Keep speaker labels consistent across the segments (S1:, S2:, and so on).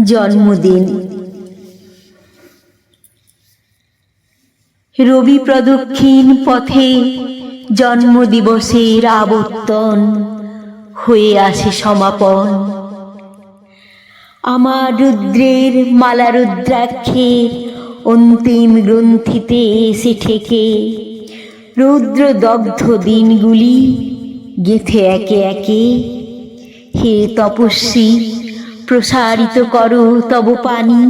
S1: জন্মদিন। রবি প্রদক্ষিণ পথে জন্মদিবসের আবর্তন হয়ে আসে সমাপন। আমার রুদ্রের মালা রুদ্রাক্ষের অন্তিম গ্রন্থিতে এসে ঠেকে রুদ্র দগ্ধ দিনগুলি গেঁথে একে একে। হে তপস্বী, প্রসারিত করো তব পানি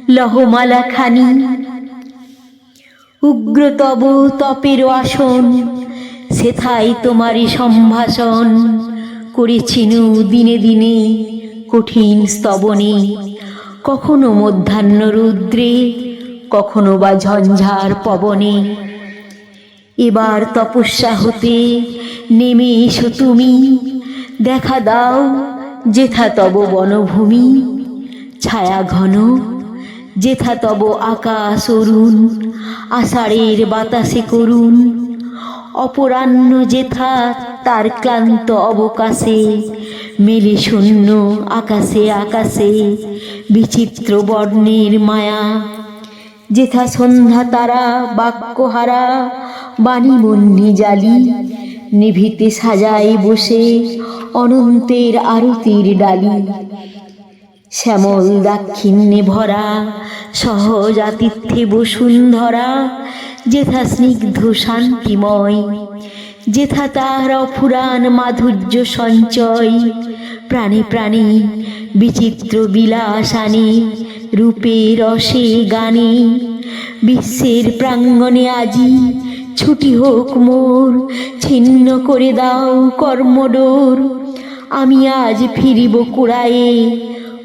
S1: লহমালা খানি। উগ্র তব তপের আসন, সেথায় তোমারই সম্ভাষণ করেছিনু দিনে দিনে কঠিন স্তবনে। কখনো মধ্যাহ্ন রুদ্রে, কখনো বা ঝঞ্ঝার পবনে। এবার তপস্যা হতে নেমে এসো তুমি, দেখা দাও যেথা তব বনভূমি ছায়া ঘন, যেথা তব আকাশ অরুণ আষাঢ়ের বাতাসে করুণ। অপরাহ্ন যেথা তার ক্লান্ত অবকাশে মেলে শূন্য আকাশে আকাশে বিচিত্র বর্ণের মায়া। যেথা সন্ধ্যা তারা বাক্যহারা বাণী বন্যী জালি নিভিতে সাজায় বসে অনন্তের আরতির ডালি। শ্যামল দাক্ষিণ্যে ভরা সহজ আতিথ্যে বসুন্ধরা, যেথা স্নিগ্ধ শান্তিময়, যেথা তার অফুরান মাধুর্য সঞ্চয়। প্রাণে প্রাণে বিচিত্র বিলাস আনে রূপে রসে গানে। বিশ্বের প্রাঙ্গণে আজি ছুটি হোক মোর, ছিন্ন করে দাও কর্মডোর। আমি আজ ফিরিব কুড়ায়ে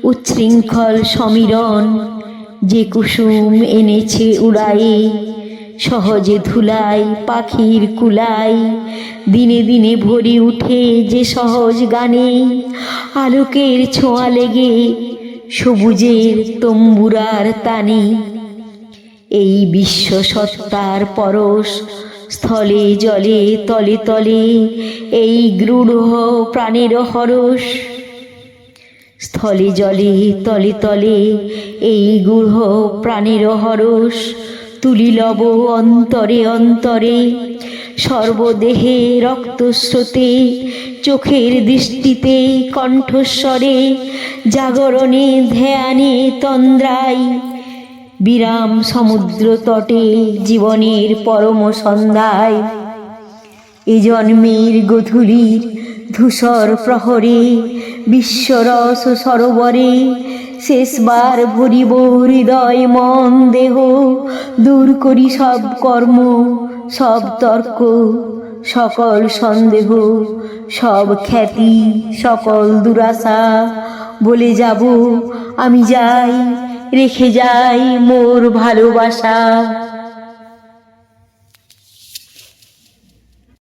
S1: উচ্ছৃঙ্খল সমীরণ, যে কুসুম এনেছে উড়ায়ে সহজে ধুলাই পাখির কুলাই। দিনে দিনে ভরি উঠে যে সহজ গানে, আলোকের ছোঁয়া লেগে সবুজের তম্বুরার তানে। এই বিশ্ব সত্তার পরশ স্থলে জলে তলে তলে, এই গৃঢ় প্রাণের হরষ। স্থলে জলে তলে তলে এই গূঢ় প্রাণের হরষ, তুলি লব অন্তরে অন্তরে সর্বদেহে রক্তস্রোতে। চোখের দৃষ্টিতে কণ্ঠস্বরে জাগরণে ধ্যানে তন্দ্রায়। বিরাম সমুদ্র তটে জীবনের পরম সন্ধ্যায়। এ জন্মের গধূলির ধূসর প্রহরে বিশ্বরস সরোবরে শেষবার ভরিব হৃদয় মন দেহ। দূর করি সব কর্ম সব তর্ক সকল সন্দেহ সব খ্যাতি সকল দুরাশা। বলে যাব আমি যাই, রেখে যাই মোর ভালোবাসা।